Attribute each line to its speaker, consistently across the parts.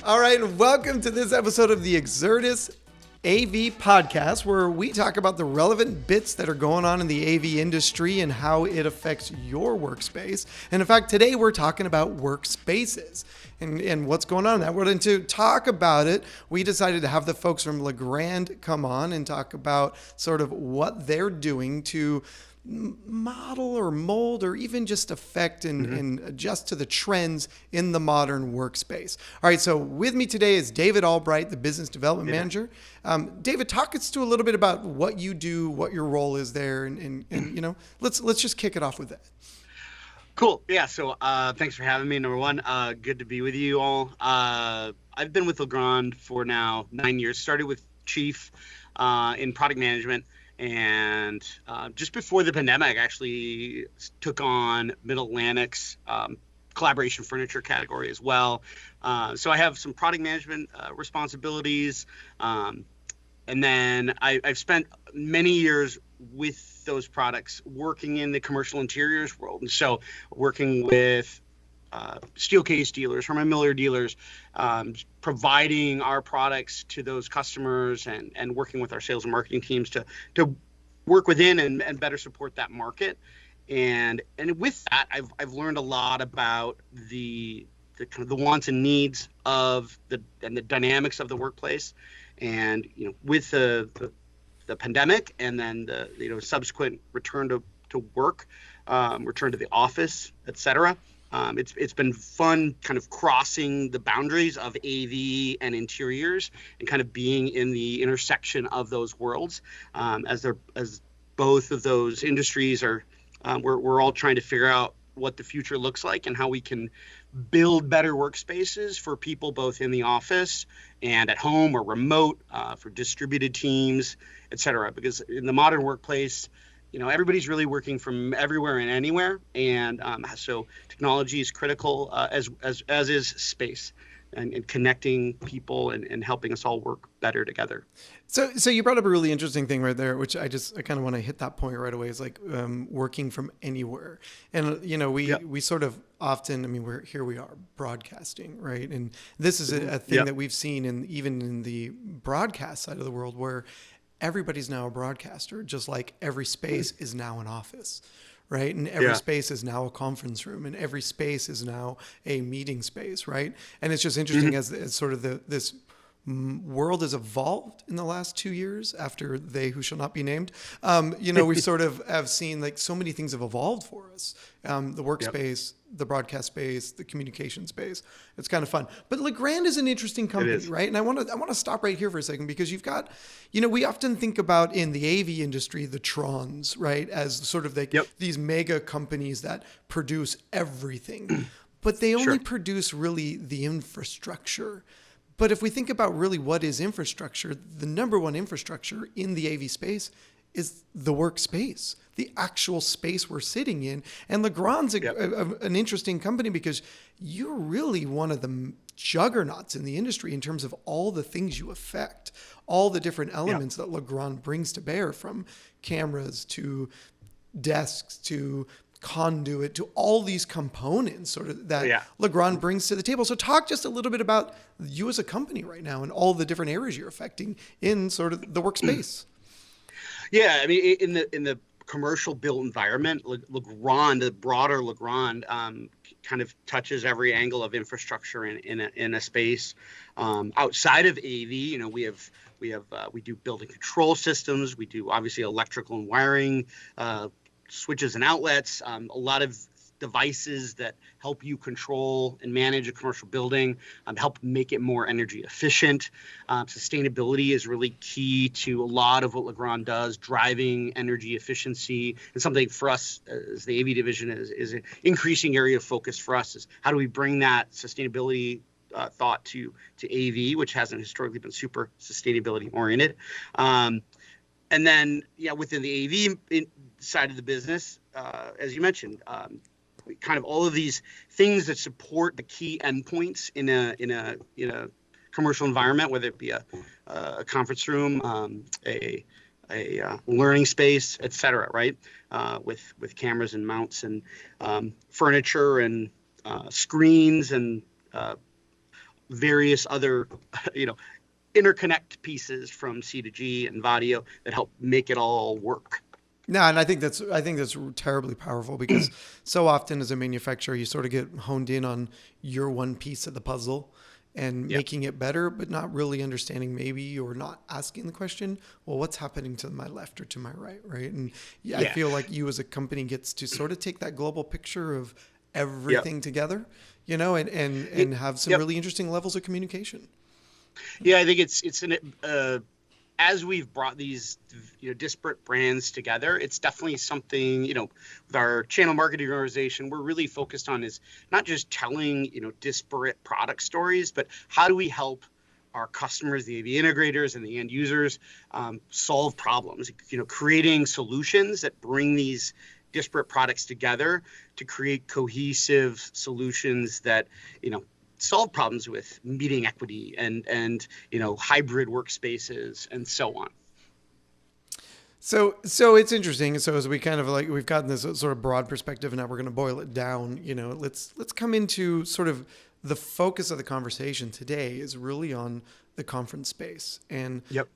Speaker 1: All right, and welcome to this episode of the Exertis AV Podcast, where we talk about the relevant bits that are going on in the AV industry and how it affects your workspace. And in fact, today we're talking about workspaces and what's going on in that world. And to talk about it, we decided to have the folks from Legrand come on and talk about sort of what they're doing to model or mold or even just affect and adjust to the trends in the modern workspace. All right, so with me today is David Albright, the business development manager. David, talk us to a little bit about what you do, what your role is there, and you know, let's just kick it off with that.
Speaker 2: Cool. Yeah. So thanks for having me. Number one, good to be with you all. I've been with Legrand for now 9 years. Started with Chief in product management. And just before the pandemic, I actually took on Mid-Atlantic's collaboration furniture category as well. So I have some product management responsibilities. And then I've spent many years with those products working in the commercial interiors world. And so working with steel case dealers, Herman Miller dealers, providing our products to those customers and working with our sales and marketing teams to work within and better support that market. And with that, I've learned a lot about the kind of the wants and needs of the dynamics of the workplace. And with the pandemic and then the subsequent return to work, return to the office, et cetera. It's been fun kind of crossing the boundaries of AV and interiors and kind of being in the intersection of those worlds as both of those industries are we're all trying to figure out what the future looks like and how we can build better workspaces for people both in the office and at home or remote, for distributed teams, et cetera. Because in the modern workplace, everybody's really working from everywhere and anywhere, and so technology is critical, as is space, and connecting people and helping us all work better together.
Speaker 1: So you brought up a really interesting thing right there, which I kind of want to hit that point right away. Is like working from anywhere, and we sort of often, we are broadcasting, right? And this is a thing that we've seen even in the broadcast side of the world where everybody's now a broadcaster, just like every space is now an office, right? And every space is now a conference room, and every space is now a meeting space, right? And it's just interesting as sort of this world has evolved in the last 2 years after They Who Shall Not Be Named. We sort of have seen like so many things have evolved for us. The workspace, the broadcast space, the communication space. It's kind of fun. But Legrand is an interesting company, right? And I want to stop right here for a second because you've got, we often think about in the AV industry, the Trons, right? As sort of these mega companies that produce everything, but they only produce really the infrastructure. But if we think about really what is infrastructure, the number one infrastructure in the AV space is the workspace, the actual space we're sitting in. And Legrand's an interesting company because you're really one of the juggernauts in the industry in terms of all the things you affect, all the different elements that Legrand brings to bear, from cameras to desks to conduit to all these components sort of that Legrand brings to the table. So talk just a little bit about you as a company right now and all the different areas you're affecting in sort of the workspace.
Speaker 2: Yeah, in the commercial built environment, Legrand, the broader Legrand, kind of touches every angle of infrastructure in a space. Outside of AV, we do building control systems. We do obviously electrical and wiring, switches and outlets, a lot of devices that help you control and manage a commercial building, help make it more energy efficient. Sustainability is really key to a lot of what Legrand does, driving energy efficiency. And something for us as the AV division is an increasing area of focus for us is how do we bring that sustainability thought to AV, which hasn't historically been super sustainability oriented. And then, within the AV side of the business, as you mentioned, kind of all of these things that support the key endpoints in a commercial environment, whether it be a conference room, a learning space, et cetera, right? With cameras and mounts and furniture and screens and various other, interconnect pieces from C to G and Vadio that help make it all work.
Speaker 1: No, and I think that's terribly powerful, because so often as a manufacturer, you sort of get honed in on your one piece of the puzzle and making it better, but not really understanding maybe, or not asking the question, well, what's happening to my left or to my right, right? And I feel like you as a company gets to sort of take that global picture of everything together, and have some really interesting levels of communication.
Speaker 2: Yeah, I think it's as we've brought these disparate brands together, it's definitely something, with our channel marketing organization, we're really focused on is not just telling, disparate product stories, but how do we help our customers, the AV integrators and the end users, solve problems, creating solutions that bring these disparate products together to create cohesive solutions that, solve problems with meeting equity and hybrid workspaces and so on.
Speaker 1: So it's interesting. So as we kind of we've gotten this sort of broad perspective, and now we're going to boil it down. Let's come into sort of the focus of the conversation today is really on the conference space, and you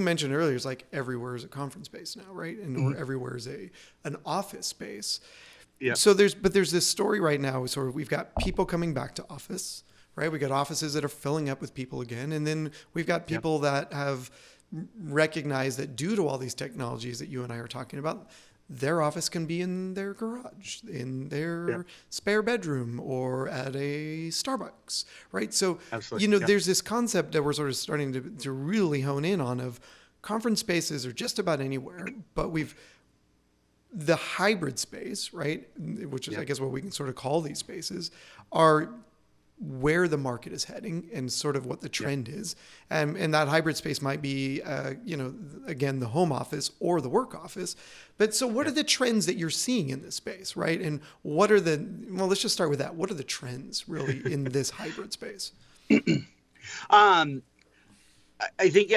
Speaker 1: mentioned earlier, it's like everywhere is a conference space now, right? And or everywhere is an office space. Yeah. So there's this story right now. Sort of, we've got people coming back to office, right? We got offices that are filling up with people again, and then we've got people that have recognized that due to all these technologies that you and I are talking about, their office can be in their garage, in their spare bedroom, or at a Starbucks, right? So there's this concept that we're sort of starting to really hone in on of conference spaces are just about anywhere, but the hybrid space, right, which is I guess what we can sort of call these spaces, are where the market is heading and sort of what the trend is. And that hybrid space might be, again, the home office or the work office. But so what are the trends that you're seeing in this space, right? And what are let's just start with that. What are the trends really in this hybrid space?
Speaker 2: I think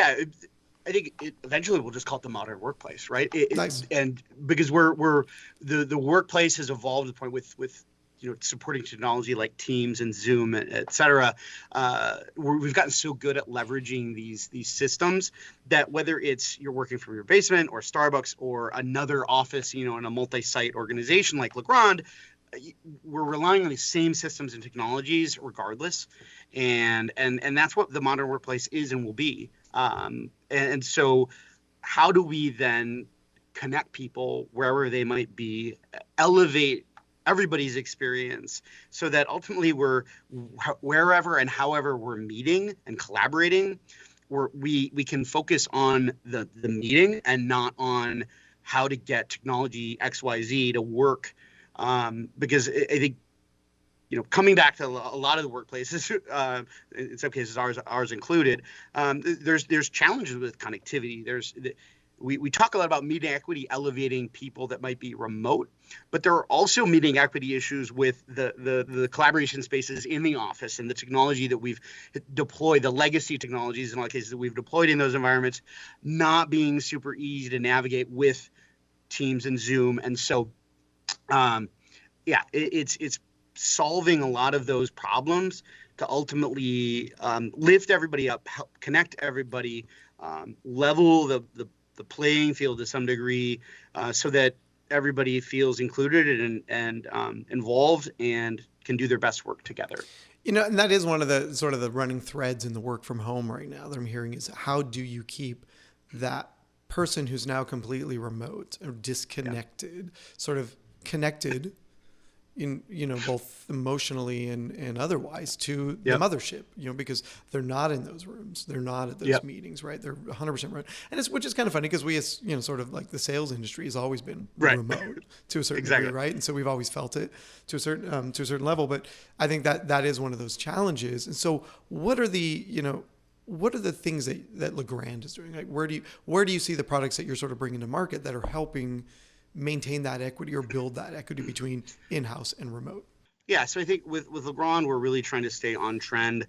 Speaker 2: eventually we'll just call it the modern workplace, right?
Speaker 1: Nice.
Speaker 2: And because the workplace has evolved to the point with supporting technology like Teams and Zoom, et cetera. We've gotten so good at leveraging these systems that whether it's you're working from your basement or Starbucks or another office, in a multi-site organization like Legrand, we're relying on the same systems and technologies regardless. And that's what the modern workplace is and will be. And so how do we then connect people wherever they might be, elevate everybody's experience so that ultimately we're wherever and however we're meeting and collaborating, we can focus on the meeting and not on how to get technology XYZ to work. Because I think, coming back to a lot of the workplaces, in some cases ours included, there's challenges with connectivity. We talk a lot about meeting equity elevating people that might be remote, but there are also meeting equity issues with the collaboration spaces in the office and the technology that we've deployed, the legacy technologies in a lot of cases that we've deployed in those environments, not being super easy to navigate with Teams and Zoom. And so, it's solving a lot of those problems to ultimately lift everybody up, help connect everybody, level the playing field to some degree, so that everybody feels included and involved and can do their best work together.
Speaker 1: And that is one of the sort of the running threads in the work from home right now that I'm hearing is how do you keep that person who's now completely remote or disconnected, sort of connected in, both emotionally and otherwise to the mothership, because they're not in those rooms. They're not at those meetings, right? They're 100% remote. And which is kind of funny because we, as, sort of like the sales industry has always been remote to a certain degree, right? And so we've always felt it to a certain level, but I think that is one of those challenges. And so what are the things that Legrand is doing? Like, where do you see the products that you're sort of bringing to market that are helping maintain that equity or build that equity between in-house and remote?
Speaker 2: Yeah, so I think with Legrand, we're really trying to stay on trend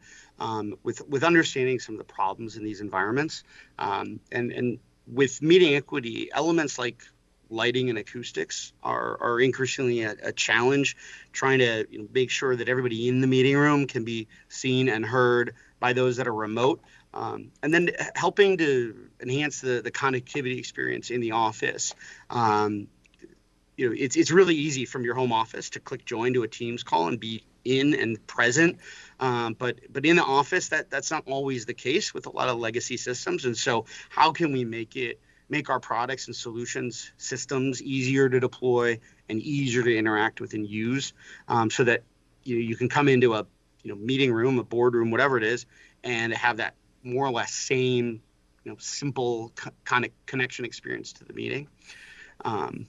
Speaker 2: with understanding some of the problems in these environments. And with meeting equity, elements like lighting and acoustics are increasingly a challenge, trying to make sure that everybody in the meeting room can be seen and heard by those that are remote, and then helping to enhance the connectivity experience in the office. It's really easy from your home office to click join to a Teams call and be in and present. But in the office, that's not always the case with a lot of legacy systems. And so how can we make our products and solutions systems easier to deploy and easier to interact with and use, so that you can come into a meeting room, a boardroom, whatever it is, and have that more or less same simple kind of connection experience to the meeting. And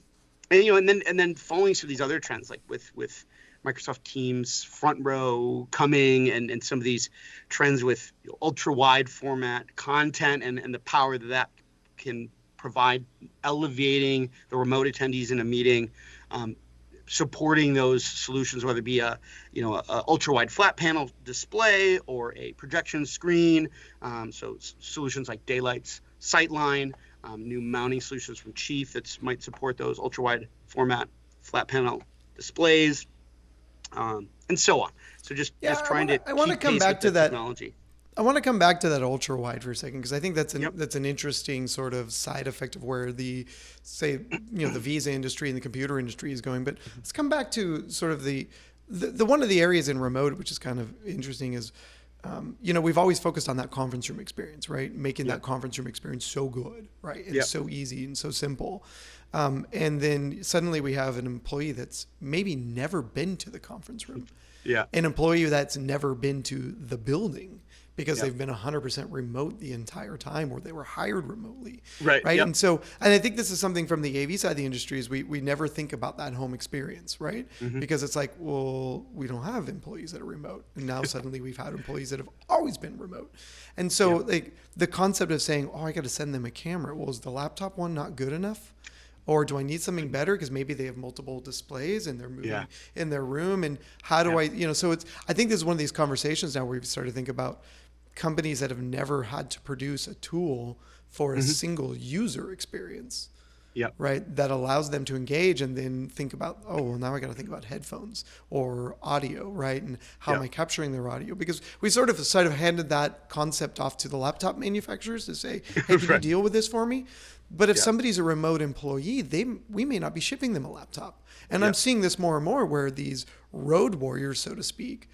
Speaker 2: then following some of these other trends, like with Microsoft Teams front row coming, and some of these trends with ultra wide format content and the power that can provide, elevating the remote attendees in a meeting, supporting those solutions, whether it be a ultra wide flat panel display or a projection screen. So solutions like Daylight's Sightline, new mounting solutions from Chief that might support those ultra wide format flat panel displays, and so on. So just trying to come back to that technology.
Speaker 1: I want to come back to that ultra wide for a second, because I think that's an interesting sort of side effect of where the Visa industry and the computer industry is going. But let's come back to sort of the one of the areas in remote, which is kind of interesting, is we've always focused on that conference room experience, right? Making that conference room experience so good, right? And so easy and so simple. And then suddenly we have an employee that's maybe never been to the conference room.
Speaker 2: Yeah.
Speaker 1: An employee that's never been to the building because they've been 100% remote the entire time, or they were hired remotely.
Speaker 2: Right.
Speaker 1: Right.
Speaker 2: Yep.
Speaker 1: And I think this is something from the AV side of the industry, is we never think about that home experience, right? Mm-hmm. Because it's like, well, we don't have employees that are remote. And now suddenly we've had employees that have always been remote. And so like the concept of saying, oh, I got to send them a camera. Well, is the laptop one not good enough? Or do I need something better because maybe they have multiple displays and they're moving in their room? And how do I, so I think this is one of these conversations now where we've started to think about companies that have never had to produce a tool for a single user experience, right? That allows them to engage and then think about, oh, well, now I got to think about headphones or audio, right? And how am I capturing their audio? Because we sort of handed that concept off to the laptop manufacturers to say, hey, can you deal with this for me? But if somebody's a remote employee, we may not be shipping them a laptop. And I'm seeing this more and more where these road warriors, so to speak,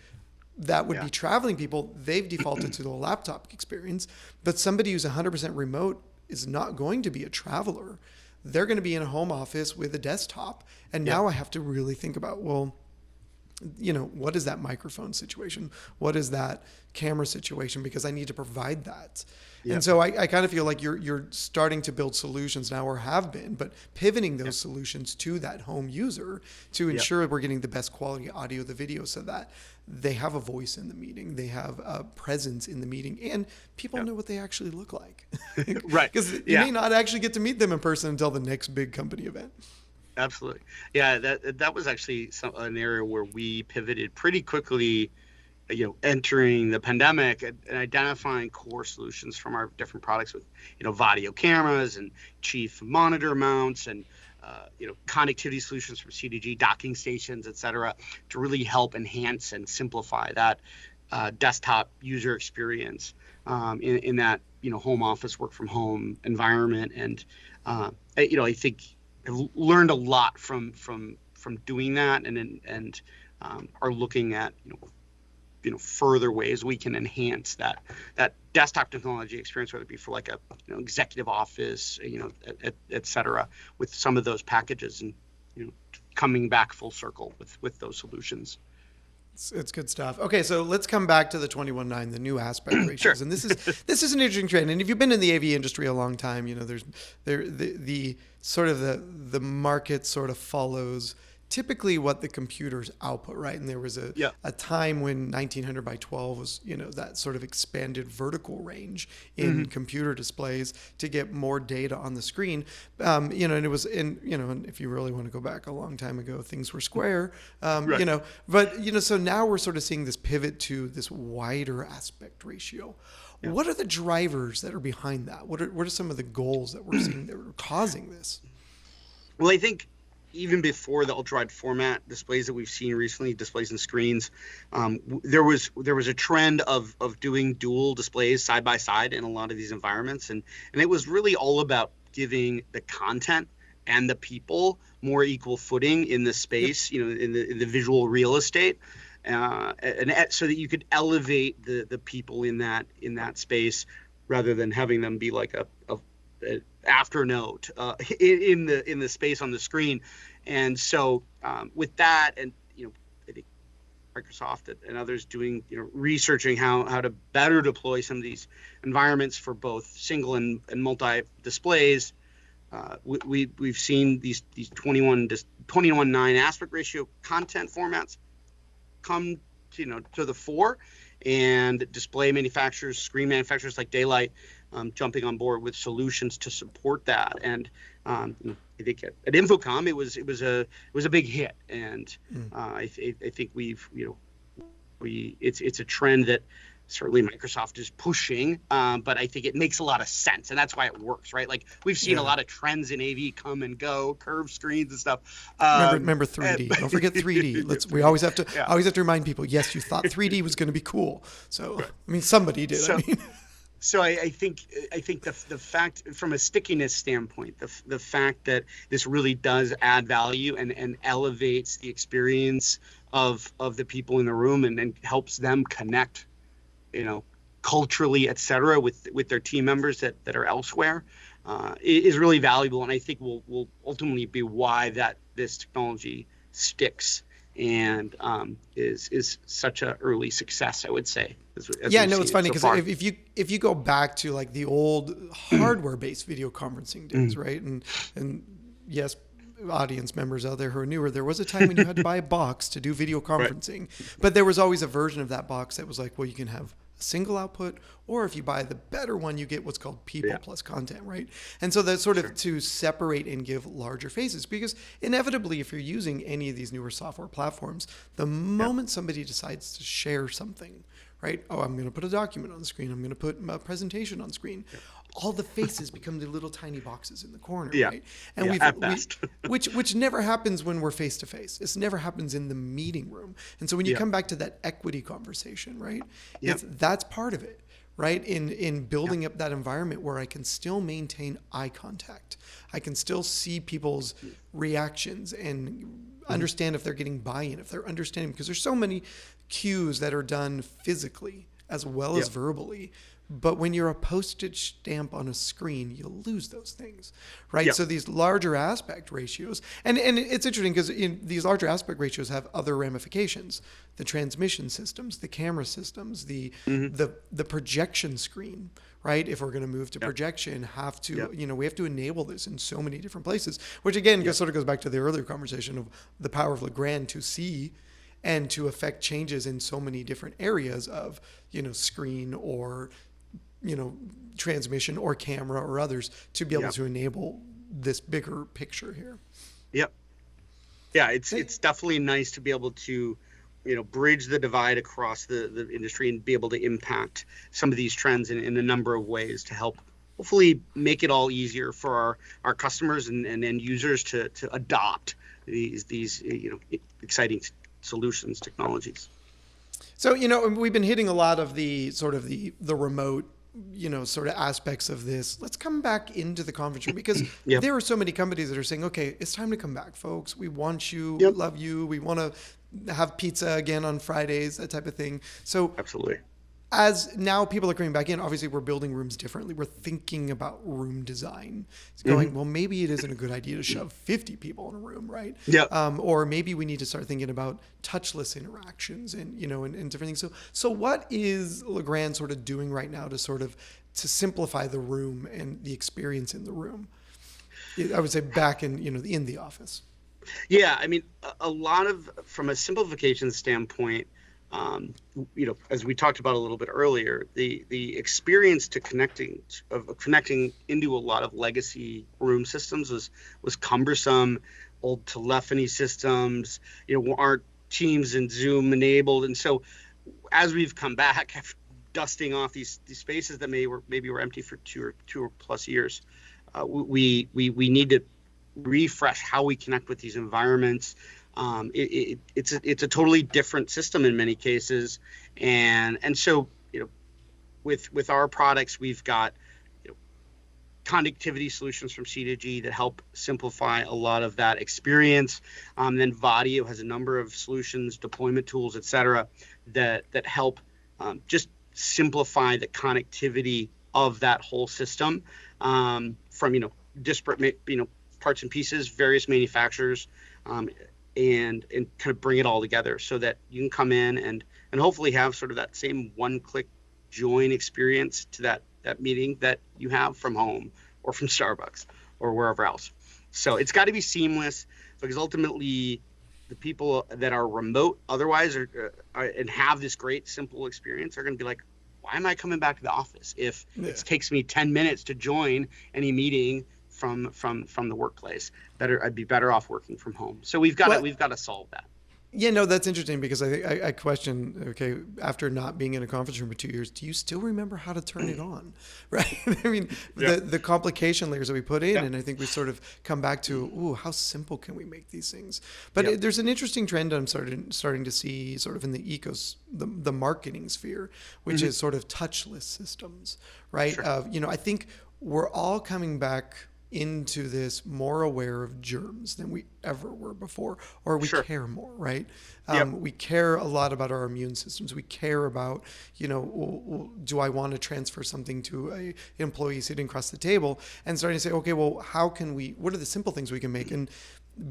Speaker 1: that would be traveling people, they've defaulted to the laptop experience. But somebody who's 100% remote is not going to be a traveler. They're going to be in a home office with a desktop. And now I have to really think about, well, what is that microphone situation? What is that camera situation? Because I need to provide that. And so I kind of feel like you're starting to build solutions now, or have been, but pivoting those solutions to that home user to ensure we're getting the best quality audio, the video, so that they have a voice in the meeting, they have a presence in the meeting, and people know what they actually look like.
Speaker 2: Right.
Speaker 1: Because you may not actually get to meet them in person until the next big company event.
Speaker 2: Absolutely. Yeah, that was actually an area where we pivoted pretty quickly, entering the pandemic, and identifying core solutions from our different products with, Vadio cameras and Chief monitor mounts and, connectivity solutions from CDG, docking stations, et cetera, to really help enhance and simplify that desktop user experience in that, home office, work from home environment. And, I think I've learned a lot from doing that, and are looking at, further ways we can enhance that desktop technology experience, whether it be for like a executive office, et cetera, with some of those packages, and coming back full circle with those solutions.
Speaker 1: It's good stuff. Okay, so let's come back to the 21.9, the new aspect ratios.
Speaker 2: Sure.
Speaker 1: And this is an interesting trend. And if you've been in the AV industry a long time, there's the sort of the market sort of follows typically what the computers output, right? And there was a time when 1900 by 12 was, that sort of expanded vertical range in computer displays to get more data on the screen. And it was and if you really want to go back a long time ago, things were square, but, so now we're sort of seeing this pivot to this wider aspect ratio. Yeah. What are the drivers that are behind that? What are some of the goals that we're seeing that are causing this?
Speaker 2: Well, I think even before the ultra-wide format displays that we've seen recently, displays and screens, there was a trend of doing dual displays side by side in a lot of these environments, and it was really all about giving the content and the people more equal footing in the space, you know, in the visual real estate, and so that you could elevate the people in that space rather than having them be like a afternote in the space on the screen. And so with that, and you know, I think Microsoft and others doing, you know, researching how to better deploy some of these environments for both single and multi displays. We've seen these 21:9 aspect ratio content formats come to the fore, and display manufacturers, screen manufacturers like Daylight jumping on board with solutions to support that. And I think at InfoComm it was a big hit, and I think it's a trend that certainly Microsoft is pushing, but I think it makes a lot of sense, and that's why it works, right? Like we've seen a lot of trends in AV come and go, curved screens and stuff.
Speaker 1: Remember 3D. Don't forget 3D. We always have to remind people. Yes, you thought 3D was going to be cool. So I mean, somebody did.
Speaker 2: So I think the fact, from a stickiness standpoint, the fact that this really does add value and elevates the experience of the people in the room, and helps them connect, you know, culturally, et cetera, with their team members that are elsewhere, is really valuable, and I think will ultimately be why this technology sticks and is such an early success, I would say.
Speaker 1: It's funny because if you go back to like the old hardware-based video conferencing days, right? And yes, audience members out there who are newer, there was a time when you had to buy a box to do video conferencing, but there was always a version of that box that was like, well, you can have a single output, or if you buy the better one, you get what's called people plus content, right? And so that's sort of to separate and give larger faces, because inevitably, if you're using any of these newer software platforms, the moment somebody decides to share something, right? Oh, I'm going to put a document on the screen. I'm going to put a presentation on screen. All the faces become the little tiny boxes in the corner, right? And which never happens when we're face to face. This never happens in the meeting room. And so when you come back to that equity conversation, right? That's part of it, right? In building up that environment where I can still maintain eye contact. I can still see people's reactions and understand if they're getting buy-in, if they're understanding, because there's so many cues that are done physically as well as verbally. But when you're a postage stamp on a screen, you'll lose those things, right? Yep. So these larger aspect ratios, and it's interesting because these larger aspect ratios have other ramifications: the transmission systems, the camera systems, the projection screen, right? If we're going to move to projection, we have to enable this in so many different places, which again sort of goes back to the earlier conversation of the power of Legrand to see and to affect changes in so many different areas of, screen or transmission or camera or others, to be able to enable this bigger picture here.
Speaker 2: Yep. Yeah, it's definitely nice to be able to, bridge the divide across the industry and be able to impact some of these trends in a number of ways to help hopefully make it all easier for our customers and end users to adopt these exciting solutions, technologies.
Speaker 1: So, we've been hitting a lot of the sort of the remote, sort of aspects of this. Let's come back into the conference room, because there are so many companies that are saying, okay, it's time to come back, folks. We want you, we love you. We want to have pizza again on Fridays, that type of thing. So
Speaker 2: absolutely.
Speaker 1: As now people are coming back in, obviously we're building rooms differently. We're thinking about room design. It's going, well, maybe it isn't a good idea to shove 50 people in a room, right?
Speaker 2: Yeah.
Speaker 1: Or maybe we need to start thinking about touchless interactions and different things. So what is Legrand sort of doing right now to simplify the room and the experience in the room? I would say back in, in the office.
Speaker 2: Yeah. I mean, a lot of, from a simplification standpoint, as we talked about a little bit earlier, the experience to connecting into a lot of legacy room systems was cumbersome. Old telephony systems, aren't Teams and Zoom enabled, and so as we've come back after dusting off these spaces that maybe were empty for two or plus years, we need to refresh how we connect with these environments. It's a totally different system in many cases, and so with our products, we've got connectivity solutions from C to G that help simplify a lot of that experience. Then Vadio has a number of solutions, deployment tools, et cetera, that help just simplify the connectivity of that whole system, from disparate parts and pieces, various manufacturers, and kind of bring it all together so that you can come in and hopefully have sort of that same one-click join experience to that meeting that you have from home or from Starbucks or wherever else. So it's got to be seamless, because ultimately the people that are remote otherwise and have this great simple experience are going to be like, why am I coming back to the office if it takes me 10 minutes to join any meeting from the workplace? I'd be better off working from home. So we've got to solve that.
Speaker 1: Yeah, no, that's interesting, because I question, okay, after not being in a conference room for 2 years, do you still remember how to turn it on? Right? I mean, the complication layers that we put in, and I think we sort of come back to, ooh, how simple can we make these things? But there's an interesting trend I'm starting to see sort of in the marketing sphere, which is sort of touchless systems, right?
Speaker 2: Sure.
Speaker 1: I think we're all coming back into this more aware of germs than we ever were before, or we care more, right? We care a lot about our immune systems. We care about, do I want to transfer something to a employee sitting across the table, and starting to say, okay, well, what are the simple things we can make? And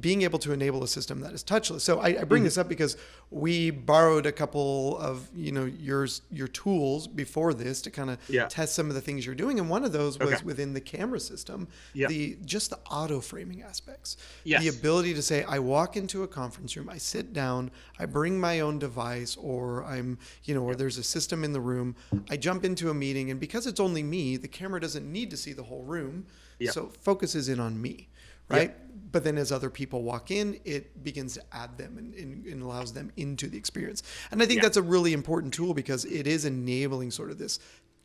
Speaker 1: being able to enable a system that is touchless. So I bring this up because we borrowed a couple of your tools before this to kind of test some of the things you're doing, and one of those was within the camera system, the auto framing aspects, the ability to say, I walk into a conference room, I sit down, I bring my own device, or or there's a system in the room, I jump into a meeting, and because it's only me, the camera doesn't need to see the whole room, so focuses in on me. Right? But then as other people walk in, it begins to add them and allows them into the experience. And I think that's a really important tool, because it is enabling sort of this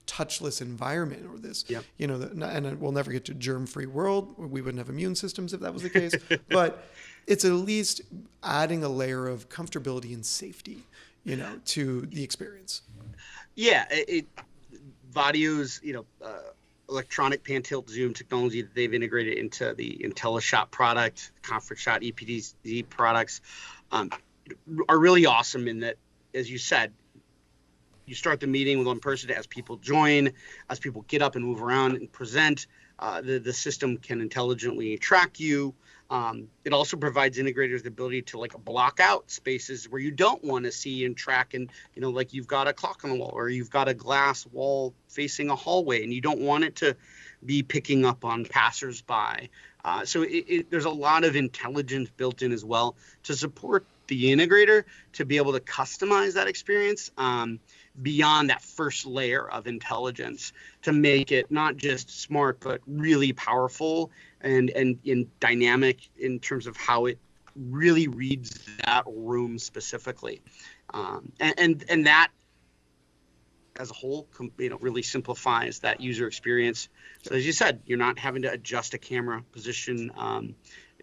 Speaker 1: touchless environment, or this, and we'll never get to germ-free world. We wouldn't have immune systems if that was the case. But it's at least adding a layer of comfortability and safety, to the experience.
Speaker 2: Yeah. Vadio's, electronic pan tilt zoom technology that they've integrated into the IntelliShot product, Conference Shot, EPDZ products, are really awesome in that, as you said, you start the meeting with one person, as people join, as people get up and move around and present, the system can intelligently track you. It also provides integrators the ability to block out spaces where you don't want to see and track, and like you've got a clock on the wall, or you've got a glass wall facing a hallway, and you don't want it to be picking up on passersby. So there's a lot of intelligence built in as well to support the integrator to be able to customize that experience beyond that first layer of intelligence, to make it not just smart but really powerful and dynamic in terms of how it really reads that room specifically, and that as a whole really simplifies that user experience. So as you said, you're not having to adjust a camera position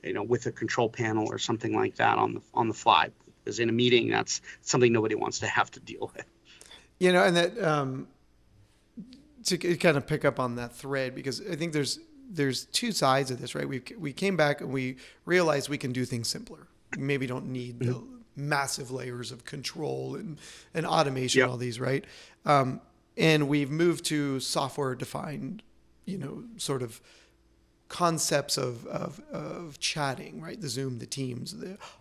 Speaker 2: with a control panel or something like that on the fly, because in a meeting that's something nobody wants to have to deal with.
Speaker 1: And that to kind of pick up on that thread, because I think there's two sides of this, right? We came back and we realized we can do things simpler. We maybe don't need the massive layers of control and automation, all these, right? And we've moved to software defined, sort of concepts of chatting, right? The Zoom, the Teams,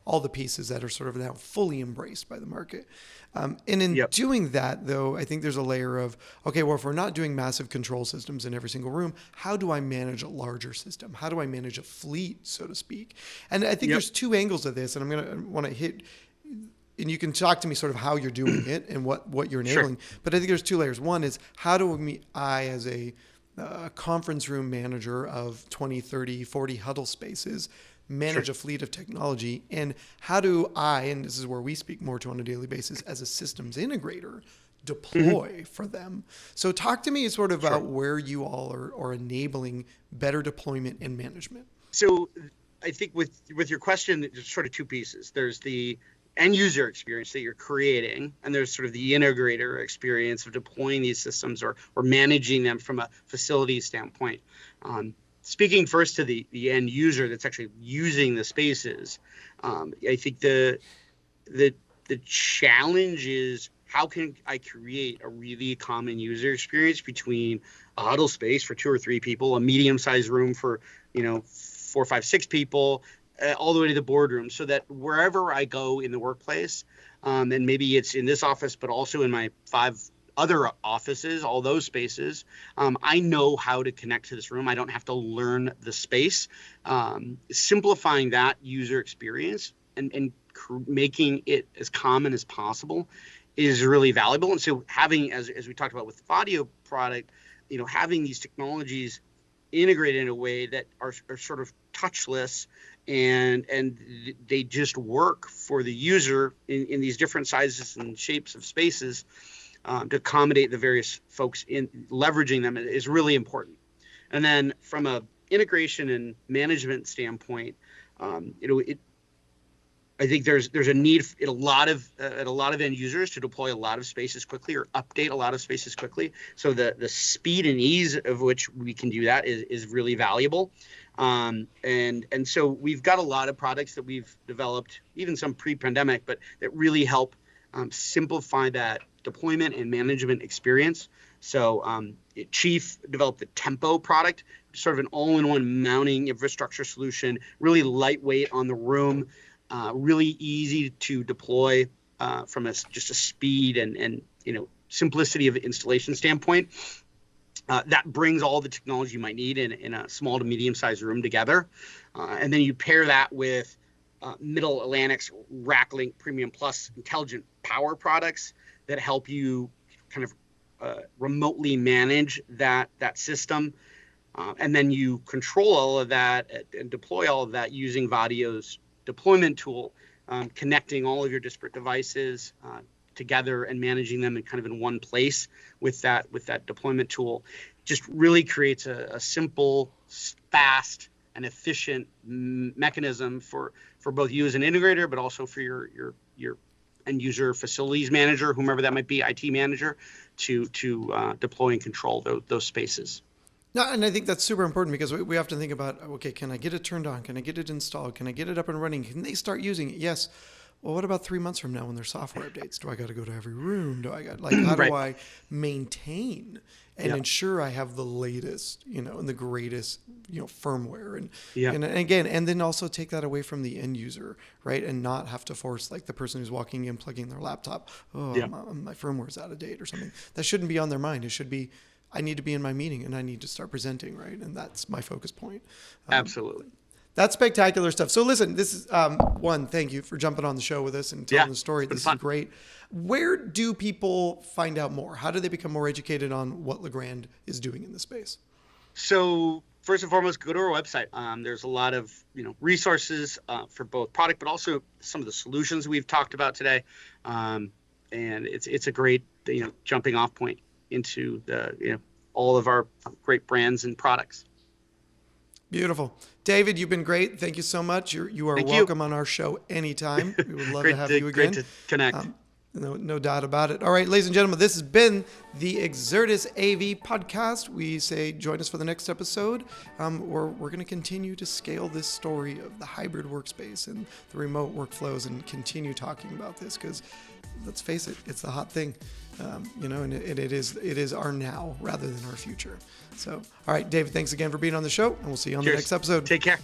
Speaker 1: all the pieces that are sort of now fully embraced by the market. And in doing that, though, I think there's a layer of, okay, well, if we're not doing massive control systems in every single room, how do I manage a larger system? How do I manage a fleet, so to speak? And I think there's two angles of this, and I'm going to want to hit, and you can talk to me sort of how you're doing it and what you're enabling. Sure. But I think there's two layers. One is, how do I, as a conference room manager of 20, 30, 40 huddle spaces, manage a fleet of technology, and how do I, and this is where we speak more to on a daily basis, as a systems integrator, deploy for them? So talk to me sort of about where you all are enabling better deployment and management.
Speaker 2: So I think with your question, there's sort of two pieces. There's the end user experience that you're creating, and there's sort of the integrator experience of deploying these systems or managing them from a facility standpoint. Speaking first to the end user that's actually using the spaces, I think the challenge is, how can I create a really common user experience between a huddle space for 2 or 3 people, a medium-sized room for 4, 5, 6 people, all the way to the boardroom, so that wherever I go in the workplace, and maybe it's in this office, but also in my 5 other offices, all those spaces, I know how to connect to this room. I don't have to learn the space. Simplifying that user experience and making it as common as possible is really valuable. And so having, as we talked about with the audio product, having these technologies integrated in a way that are sort of touchless and they just work for the user in these different sizes and shapes of spaces, to accommodate the various folks in leveraging them is really important. And then from a integration and management standpoint, I think there's a need at a lot of end users to deploy a lot of spaces quickly or update a lot of spaces quickly. So the speed and ease of which we can do that is really valuable. And so we've got a lot of products that we've developed, even some pre-pandemic, but that really help simplify that deployment and management experience. So Chief developed the Tempo product, sort of an all-in-one mounting infrastructure solution, really lightweight on the room, really easy to deploy from just a speed and simplicity of installation standpoint. That brings all the technology you might need in a small to medium-sized room together. And then you pair that with Middle Atlantic's RackLink Premium Plus intelligent power products that help you kind of remotely manage that system. And then you control all of that and deploy all of that using Vadio's deployment tool, connecting all of your disparate devices together and managing them in one place with that deployment tool. Just really creates a simple, fast, and efficient mechanism for both you as an integrator, but also for your end user facilities manager, whomever that might be, IT manager, to deploy and control those spaces.
Speaker 1: No, and I think that's super important because we have to think about, okay, can I get it turned on? Can I get it installed? Can I get it up and running? Can they start using it? Yes. Well, what about 3 months from now when there's software updates? Do I got to go to every room? How do I maintain and ensure I have the latest, and the greatest, firmware and again, and then also take that away from the end user, right? And not have to force the person who's walking in, plugging their laptop. My firmware is out of date or something. That shouldn't be on their mind. It should be, I need to be in my meeting and I need to start presenting, right? And that's my focus point.
Speaker 2: Absolutely.
Speaker 1: That's spectacular stuff. So listen, this is one, thank you for jumping on the show with us and telling the story. This is great. Where do people find out more? How do they become more educated on what Legrand is doing in the space?
Speaker 2: So first and foremost, go to our website. There's a lot of resources for both product, but also some of the solutions we've talked about today. And it's a great jumping off point into the all of our great brands and products.
Speaker 1: Beautiful. David, you've been great. Thank you so much. You are welcome on our show anytime. We would love to have you again.
Speaker 2: Great to connect.
Speaker 1: No doubt about it. All right, ladies and gentlemen, this has been the Exertis AV podcast. We say join us for the next episode. We're going to continue to scale this story of the hybrid workspace and the remote workflows and continue talking about this because let's face it, it's the hot thing. And it is our now rather than our future. So, all right, David, thanks again for being on the show, and we'll see you on the next episode.
Speaker 2: Take care.